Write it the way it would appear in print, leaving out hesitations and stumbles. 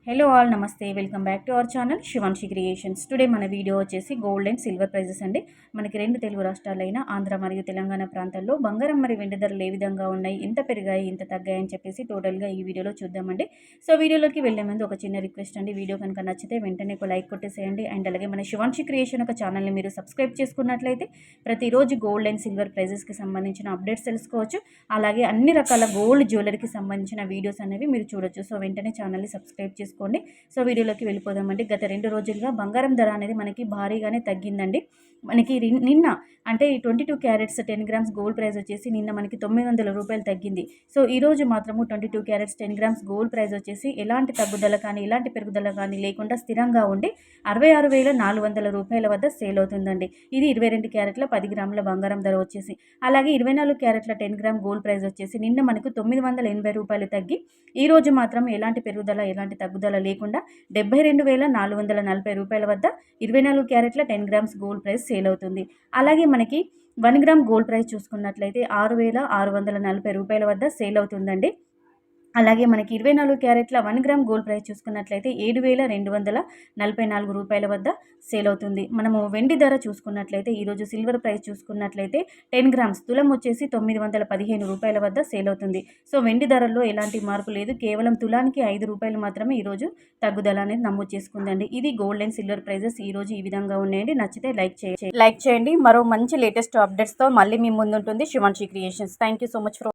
Hello all నమస్తే welcome back to our channel Shivanshi creations. Today మన video వచ్చేసి gold and silver prices అండి. మనకి రెండు తెలుగు రాష్ట్రాలైన ఆంధ్ర మరియు తెలంగాణ ప్రాంతాల్లో బంగారం మరియు వెండి ధరలు ఏ విధంగా ఉన్నాయి, ఎంత పెరిగాయి, ఎంత తగ్గాయి అని చెప్పేసి టోటల్గా ఈ వీడియోలో చూద్దామండి. సో వీడియోలోకి వెళ్ళే ముందు ఒక చిన్న రిక్వెస్ట్ అండి, వీడియో కనుక నచ్చితే వెంటనే ఒక లైక్ కొట్టేసేయండి. అండ్ అలాగే మన శివాన్షి క్రియేషన్ ఒక ఛానల్ని మీరు సబ్స్క్రైబ్ చేసుకున్నట్లయితే ప్రతిరోజు గోల్డ్ అండ్ సిల్వర్ ప్రైజెస్కి సంబంధించిన అప్డేట్స్ తెలుసుకోవచ్చు. అలాగే అన్ని రకాల గోల్డ్ జ్యువెలరీకి సంబంధించిన వీడియోస్ అనేవి మీరు చూడొచ్చు. సో వెంటనే ఛానల్ని సబ్స్క్రైబ్ చేసుకోండి. సో వీడియోలోకి వెళ్ళిపోదామండి. గత 2 రోజులుగా బంగారం ధర అనేది మనకి భారీగానే తగ్గిందండి. మనకి నిన్న అంటే 22 క్యారెట్స్ 10 గ్రామ్స్ గోల్డ్ ప్రైస్ వచ్చేసి నిన్న మనకి 900 రూపాయలు తగ్గింది. సో ఈరోజు మాత్రము 22 క్యారెట్స్ 10 గ్రామ్స్ గోల్డ్ ప్రైస్ వచ్చేసి ఎలాంటి తగ్గుదల కానీ ఎలాంటి పెరుగుదల కానీ లేకుండా స్థిరంగా ఉండి 66,400 రూపాయల వద్ద సేల్ అవుతుందండి. ఇది 22 క్యారెట్ల 10 గ్రాముల బంగారం ధర వచ్చేసి. అలాగే 24 క్యారెట్ల 10 గ్రామ్ గోల్డ్ ప్రైస్ వచ్చేసి నిన్న మనకు 980 రూపాయలు తగ్గి ఈరోజు మాత్రం ఎలాంటి పెరుగుదల ఎలాంటి తగ్గుదల లేకుండా 72,440 రూపాయల వద్ద 24 క్యారెట్ల 10 గ్రామ్స్ గోల్డ్ ప్రైస్ సేల్ అవుతుంది. అలాగే మనకి 1 గ్రామ్ గోల్డ్ ప్రైస్ చూసుకున్నట్లయితే 6,640 రూపాయల వద్ద సేల్ అవుతుందండి. అలాగే మనకి 24 క్యారెట్ల 1 గ్రామ్ గోల్డ్ ప్రైస్ చూసుకున్నట్లయితే 7,244 రూపాయల వద్ద సేల్ అవుతుంది. మనము వెండి ధర చూసుకున్నట్లయితే ఈరోజు సిల్వర్ ప్రైస్ చూసుకున్నట్లయితే 10 గ్రామ్స్ తులం వచ్చేసి 915 రూపాయల వద్ద సేల్ అవుతుంది. సో వెండి ధరల్లో ఎలాంటి మార్పు లేదు, కేవలం తులానికి 5 రూపాయలు మాత్రమే ఈరోజు తగ్గుదల అనేది నమోదు చేసుకుందండి. ఇది గోల్డ్ అండ్ సిల్వర్ ప్రైజెస్ ఈరోజు ఈ విధంగా ఉన్నాయండి. నచ్చితే లైక్ చేయండి. మరో మంచి లేటెస్ట్ అప్డేట్స్తో మళ్ళీ మీ ముందుంటుంది Shivanshi creations. Thank you so much for